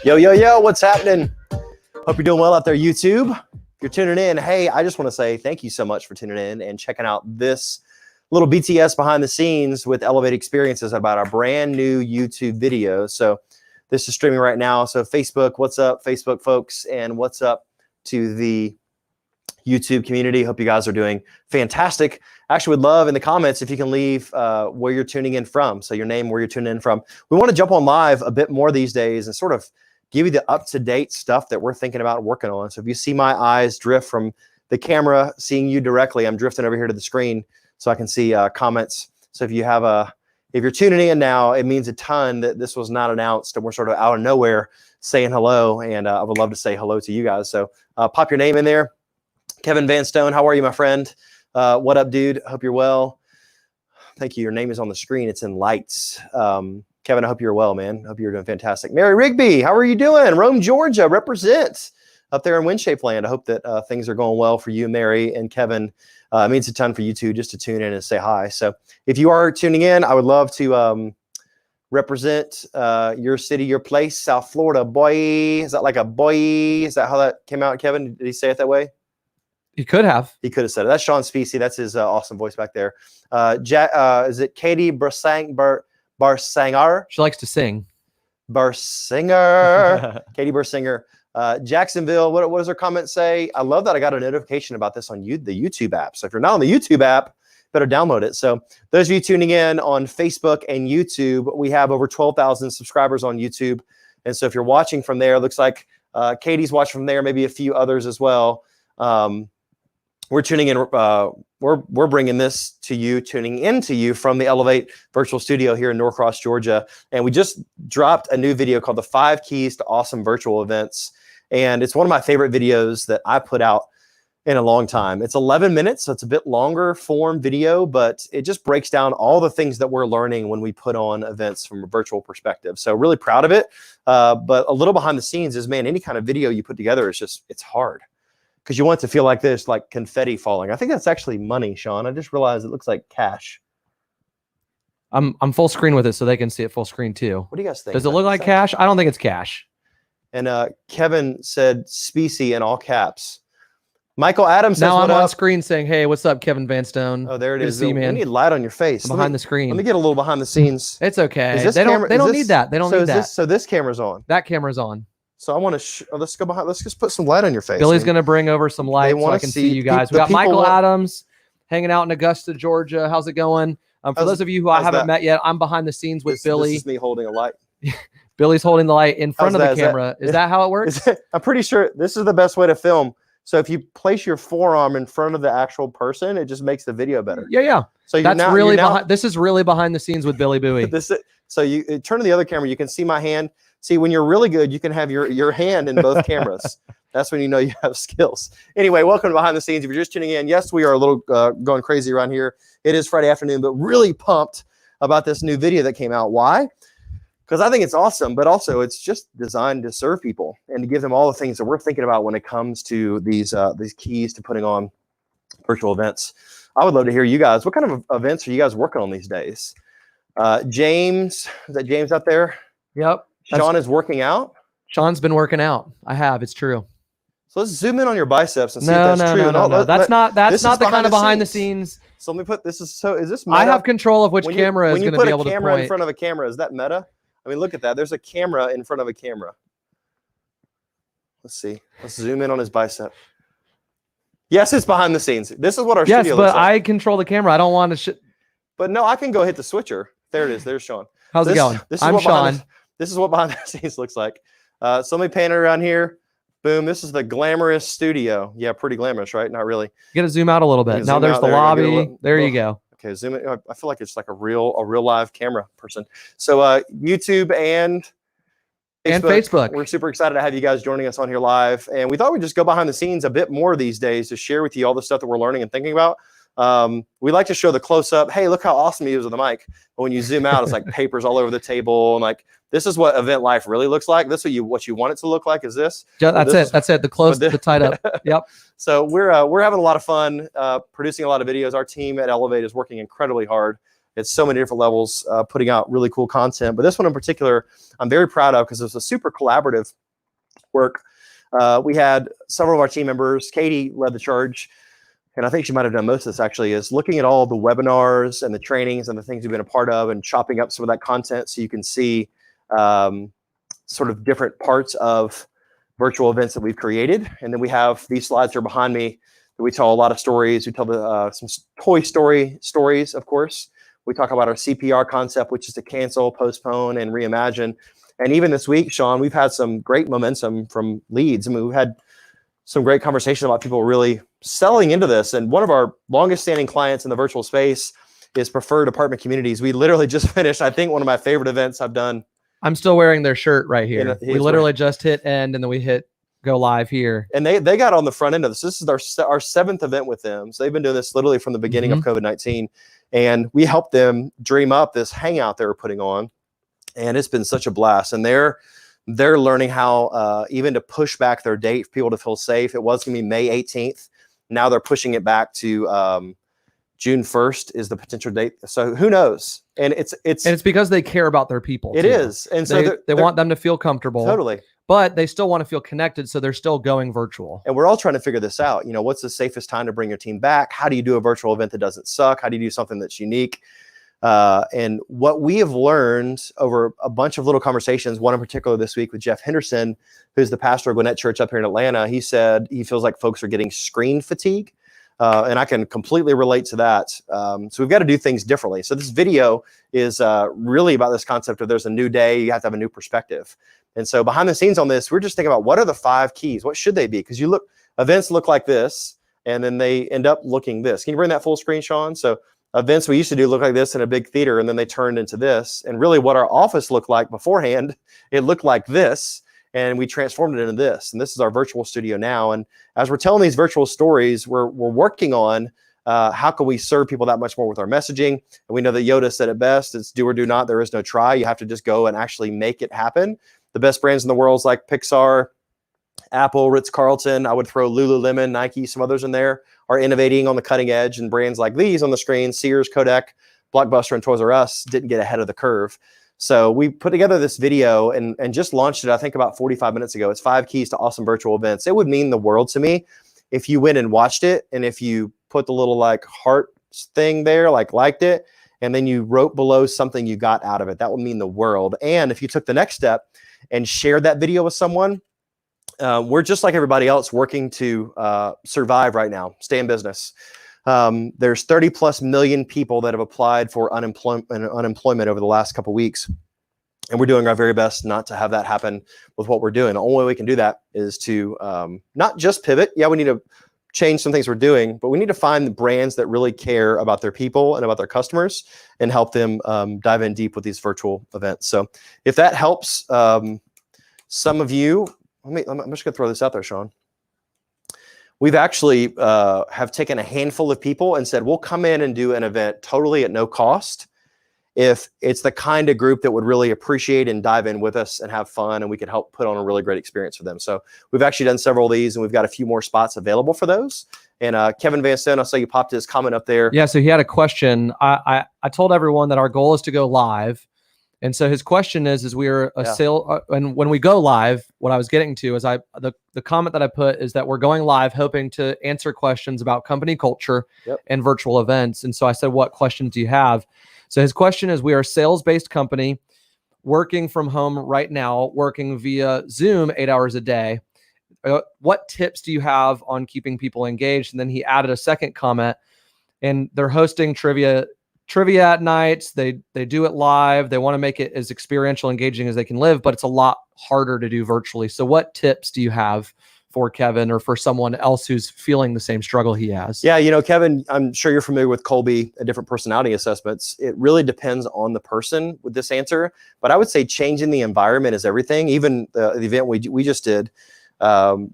Yo, yo, yo, what's happening? Hope you're doing well out there, YouTube. If you're tuning in, hey, I just want to say thank you so much for tuning in and checking out this little BTS behind the scenes with Elevate Experiences about our brand new YouTube video. So this is streaming right now. So Facebook, what's up, Facebook folks, and what's up to the YouTube community. Hope you guys are doing fantastic. Actually, would love in the comments if you can leave where you're tuning in from. So your name, where you're tuning in from. We want to jump on live a bit more these days and sort of give you the up-to-date stuff that we're thinking about and working on. So if you see my eyes drift from the camera, seeing you directly, I'm drifting over here to the screen so I can see comments. So if you have if you're tuning in now, it means a ton that this was not announced and we're sort of out of nowhere saying hello. And I would love to say hello to you guys. So pop your name in there. Kevin Van Stone, how are you, my friend? What up, dude? Hope you're well. Thank you. Your name is on the screen. It's in lights. Kevin, I hope you're well, man. Hope you're doing fantastic. Mary Rigby, how are you doing? Rome, Georgia, represents up there in Windshape land. I hope that things are going well for you, Mary and Kevin. It means a ton for you two just to tune in and say hi. So if you are tuning in, I would love to represent your city, your place, South Florida. Boy, is that like a boy? Is that how that came out, Kevin? Did he say it that way? He could have. He could have said it. That's Sean Spacey. That's his awesome voice back there. Is it Katie Barsanger? She likes to sing. Barsinger. Katie Barsinger. Jacksonville. What does her comment say? I love that I got a notification about this on the YouTube app. So if you're not on the YouTube app, better download it. So those of you tuning in on Facebook and YouTube, we have over 12,000 subscribers on YouTube. And so if you're watching from there, it looks like Katie's watching from there, maybe a few others as well. We're tuning in. We're bringing this to you, tuning into you from the Elevate Virtual Studio here in Norcross, Georgia. And we just dropped a new video called The 5 Keys to Awesome Virtual Events. And it's one of my favorite videos that I put out in a long time. It's 11 minutes, so it's a bit longer form video, but it just breaks down all the things that we're learning when we put on events from a virtual perspective. So really proud of it. But a little behind the scenes is, man, any kind of video you put together is just, it's hard. Because you want it to feel like this, like confetti falling. I think that's actually money, Sean. I just realized it looks like cash. I'm full screen with it so they can see it full screen too. What do you guys think? Does it look like cash? I don't think it's cash. And Kevin said Spacey in all caps. Michael Adams says, now I'm what on up? screen saying, hey, what's up, Kevin Van Stone? Oh, there it Good is. to see you, man. We need light on your face. I'm behind the screen. Let me get a little behind the scenes. It's okay. They don't need that. They don't need that. So this camera's on. That camera's on. So I want to let's go behind. Let's just put some light on your face. Billy's going to bring over some light so I can see you guys. We got Michael Adams hanging out in Augusta, Georgia. How's it going? For those of you who I haven't met yet, I'm behind the scenes with Billy. This is me holding a light. Billy's holding the light in front of the camera. Is that how it works? I'm pretty sure this is the best way to film. So if you place your forearm in front of the actual person, it just makes the video better. Yeah. So this is really behind the scenes with Billy Boughey. So you turn to the other camera, you can see my hand. See, when you're really good, you can have your hand in both cameras. That's when you know you have skills. Anyway, welcome to Behind the Scenes. If you're just tuning in, yes, we are a little going crazy around here. It is Friday afternoon, but really pumped about this new video that came out. Why? Because I think it's awesome, but also it's just designed to serve people and to give them all the things that we're thinking about when it comes to these keys to putting on virtual events. I would love to hear you guys. What kind of events are you guys working on these days? James, is that James out there? Yep. Sean is working out. Sean's been working out. I have. It's true. So let's zoom in on your biceps and see if that's true. No. That's not the kind of behind the scenes. So let me put this. Is this meta? I have control of which camera is going to be able to point. When you put a camera in front of a camera, is that meta? I mean, look at that. There's a camera in front of a camera. Let's see. Let's zoom in on his bicep. Yes, it's behind the scenes. This is what our studio looks like. I control the camera. I don't want to. But no, I can go hit the switcher. There it is. There's Sean. How's it going? I'm Sean. This is what behind the scenes looks like. So let me pan it around here. Boom. This is the glamorous studio. Yeah, pretty glamorous, right? Not really. You got to zoom out a little bit. Now there's the lobby. There you go. Okay, zoom in. I feel like it's like a real live camera person. So YouTube and Facebook. We're super excited to have you guys joining us on here live. And we thought we'd just go behind the scenes a bit more these days to share with you all the stuff that we're learning and thinking about. We like to show the close-up. Hey, look how awesome he is with the mic. But when you zoom out, it's like papers all over the table. And like, this is what event life really looks like. This is what you want it to look like. Is this? That's it. The close, the tied up. Yep. So we're having a lot of fun producing a lot of videos. Our team at Elevate is working incredibly hard at so many different levels, putting out really cool content. But this one in particular, I'm very proud of because it was a super collaborative work. We had several of our team members. Katie led the charge, and I think she might have done most of this actually, is looking at all the webinars and the trainings and the things you've been a part of and chopping up some of that content so you can see sort of different parts of virtual events that we've created. And then we have these slides here behind me that we tell a lot of stories. We tell some toy stories, of course. We talk about our CPR concept, which is to cancel, postpone, and reimagine. And even this week, Sean, we've had some great momentum from leads. I mean, we've had some great conversation about people really selling into this. And one of our longest standing clients in the virtual space is Preferred Apartment Communities. We literally just finished, I think, one of my favorite events I've done. I'm still wearing their shirt right here. We literally just hit end and then we hit go live here. And they got on the front end of this. This is our 7th event with them. So they've been doing this literally from the beginning of COVID-19. And we helped them dream up this hangout they were putting on. And it's been such a blast. And they're learning how even to push back their date for people to feel safe. It was going to be May 18th. Now they're pushing it back to June 1st is the potential date. So who knows? And it's because they care about their people. It is. And so they want them to feel comfortable. Totally. But they still want to feel connected. So they're still going virtual. And we're all trying to figure this out. You know, what's the safest time to bring your team back? How do you do a virtual event that doesn't suck? How do you do something that's unique? And what we have learned over a bunch of little conversations, one in particular this week with Jeff Henderson, who's the pastor of Gwinnett Church up here in Atlanta, he said he feels like folks are getting screen fatigue. And I can completely relate to that. So we've got to do things differently. So this video is really about this concept of there's a new day, you have to have a new perspective. And so behind the scenes on this, we're just thinking about what are the 5 keys? What should they be? Because events look like this, and then they end up looking this. Can you bring that full screen, Sean? So events we used to do look like this in a big theater, and then they turned into this. And really what our office looked like beforehand, it looked like this, and we transformed it into this. And this is our virtual studio now. And as we're telling these virtual stories, we're working on how can we serve people that much more with our messaging. And we know that Yoda said it best, it's do or do not, there is no try. You have to just go and actually make it happen. The best brands in the world is like Pixar, Apple, Ritz-Carlton. I would throw Lululemon, Nike, some others in there, are innovating on the cutting edge, and brands like these on the screen, Sears, Kodak, Blockbuster, and Toys R Us didn't get ahead of the curve. So we put together this video and just launched it, I think about 45 minutes ago. It's 5 keys to awesome virtual events. It would mean the world to me if you went and watched it, and if you put the little like heart thing there, like liked it, and then you wrote below something you got out of it. That would mean the world. And if you took the next step and shared that video with someone, we're just like everybody else working to survive right now, stay in business. There's 30+ million people that have applied for unemployment over the last couple of weeks. And we're doing our very best not to have that happen with what we're doing. The only way we can do that is to not just pivot. Yeah, we need to change some things we're doing, but we need to find the brands that really care about their people and about their customers and help them dive in deep with these virtual events. So if that helps some of you, I'm just gonna throw this out there, Sean. We've actually have taken a handful of people and said, we'll come in and do an event totally at no cost if it's the kind of group that would really appreciate and dive in with us and have fun, and we could help put on a really great experience for them. So we've actually done several of these, and we've got a few more spots available for those. And Kevin Van Steen, I saw you popped his comment up there. Yeah, so he had a question. I told everyone that our goal is to go live. And so his question is we're a sale, and when we go live, what I was getting to is the comment that I put is that we're going live hoping to answer questions about company culture and virtual events. And so I said, what questions do you have? So his question is, we are a sales-based company working from home right now, working via Zoom 8 hours a day. What tips do you have on keeping people engaged? And then he added a second comment, and they're hosting trivia at nights. They do it live. They want to make it as experiential, engaging as they can live, but it's a lot harder to do virtually. So what tips do you have for Kevin or for someone else who's feeling the same struggle he has? Yeah, you know, Kevin, I'm sure you're familiar with Colby, different personality assessments. It really depends on the person with this answer, but I would say changing the environment is everything. Even the event we just did,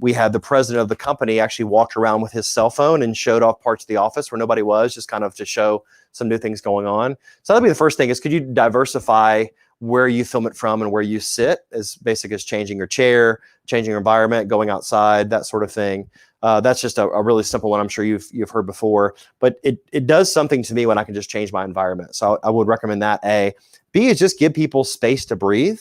we had the president of the company actually walked around with his cell phone and showed off parts of the office where nobody was, just kind of to show some new things going on. So that'd be the first thing is, could you diversify where you film it from and where you sit, as basic as changing your chair, changing your environment, going outside, that sort of thing. That's just a really simple one. I'm sure you've heard before, but it does something to me when I can just change my environment. So I would recommend that. A. B is just give people space to breathe.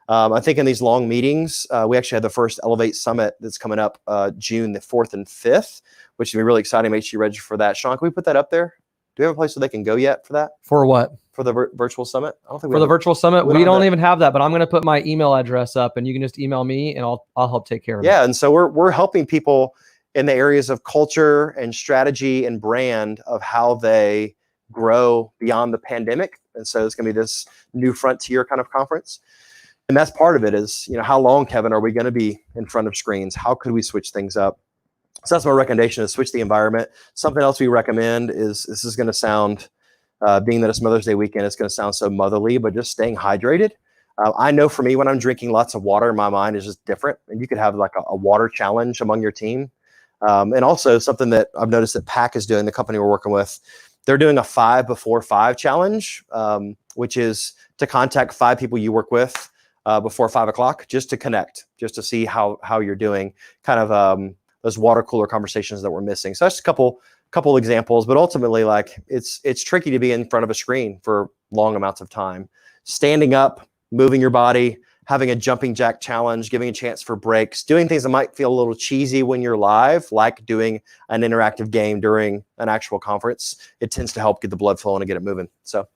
I think in these long meetings, we actually had the first Elevate Summit that's coming up June the 4th and 5th, which should be really exciting. Make sure you register for that. Sean, can we put that up there? Do we have a place where they can go yet for that? For what? For the virtual summit? I don't think for the virtual summit. We don't that. even have that, but I'm going to put my email address up, and you can just email me, and I'll help take care of it. Yeah, and so we're helping people in the areas of culture and strategy and brand of how they grow beyond the pandemic. And so it's going to be this new frontier kind of conference. And that's part of it is, how long, Kevin, are we going to be in front of screens? How could we switch things up? So that's my recommendation, is switch the environment. Something else we recommend is, this is going to sound, being that it's Mother's Day weekend, it's going to sound so motherly, but just staying hydrated. I know for me, when I'm drinking lots of water, my mind is just different. And you could have like a water challenge among your team. And also something that I've noticed that PAC is doing, the company we're working with, they're doing a 5 before 5 challenge, which is to contact 5 people you work with before 5 o'clock, just to connect, just to see how you're doing, kind of those water cooler conversations that we're missing. So that's a couple examples, but ultimately, like, it's tricky to be in front of a screen for long amounts of time. Standing up, moving your body, having a jumping jack challenge, giving a chance for breaks, doing things that might feel a little cheesy when you're live, like doing an interactive game during an actual conference. It tends to help get the blood flowing and get it moving. So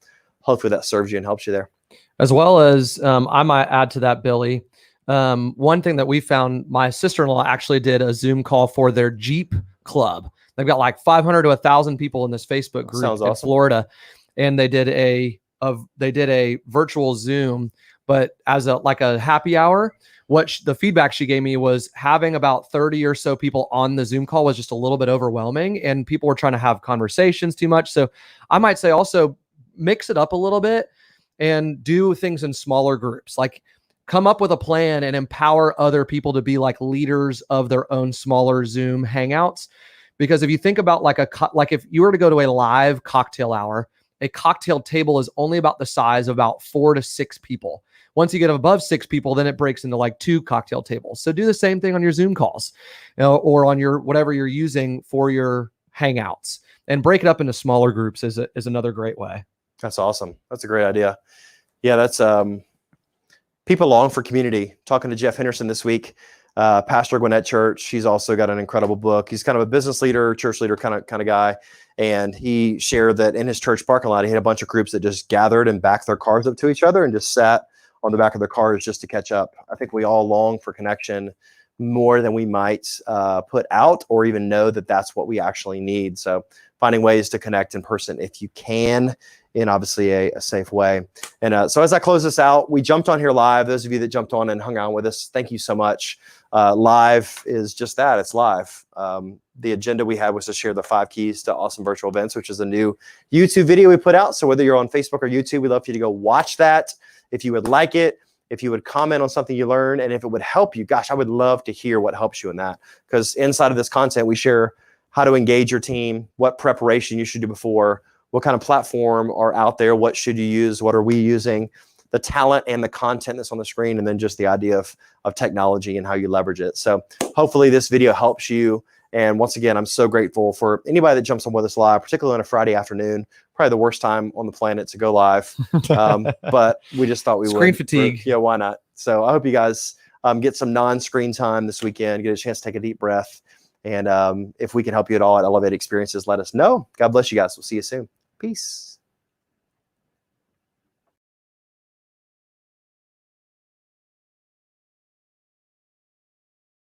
hopefully that serves you and helps you there. As well as, I might add to that, Billy, one thing that we found, my sister-in-law actually did a Zoom call for their Jeep club. They've got like 500 to 1,000 people in this Facebook group in Florida, and they did a virtual Zoom, but as a happy hour. The feedback she gave me was having about 30 or so people on the Zoom call was just a little bit overwhelming, and people were trying to have conversations too much. So I might say also mix it up a little bit and do things in smaller groups. Like, come up with a plan and empower other people to be like leaders of their own smaller Zoom hangouts. Because if you think about like if you were to go to a live cocktail hour, a cocktail table is only about the size of about 4 to 6 people. Once you get above 6 people, then it breaks into like 2 cocktail tables. So do the same thing on your Zoom calls, or on your whatever you're using for your hangouts, and break it up into smaller groups is another great way. That's awesome. That's a great idea. Yeah, that's people long for community. Talking to Jeff Henderson this week, pastor Gwinnett Church. He's also got an incredible book. He's kind of a business leader, church leader kind of guy. And he shared that in his church parking lot, he had a bunch of groups that just gathered and backed their cars up to each other and just sat on the back of their cars just to catch up. I think we all long for connection more than we might put out or even know that that's what we actually need. So finding ways to connect in person if you can, in obviously a safe way. And so as I close this out, we jumped on here live. Those of you that jumped on and hung out with us, thank you so much. Live is just that, it's live. The agenda we had was to share the 5 keys to awesome virtual events, which is a new YouTube video we put out. So whether you're on Facebook or YouTube, we'd love for you to go watch that. If you would like it, if you would comment on something you learned, and if it would help you, gosh, I would love to hear what helps you in that. Because inside of this content, we share how to engage your team, what preparation you should do before, what kind of platform are out there, what should you use, what are we using, the talent and the content that's on the screen, and then just the idea of technology and how you leverage it. So hopefully this video helps you. And once again, I'm so grateful for anybody that jumps on with us live, particularly on a Friday afternoon, probably the worst time on the planet to go live. But we just thought we would. Screen fatigue. Yeah, why not? So I hope you guys get some non-screen time this weekend, get a chance to take a deep breath. And if we can help you at all at Elevate Experiences, let us know. God bless you guys. We'll see you soon. Peace.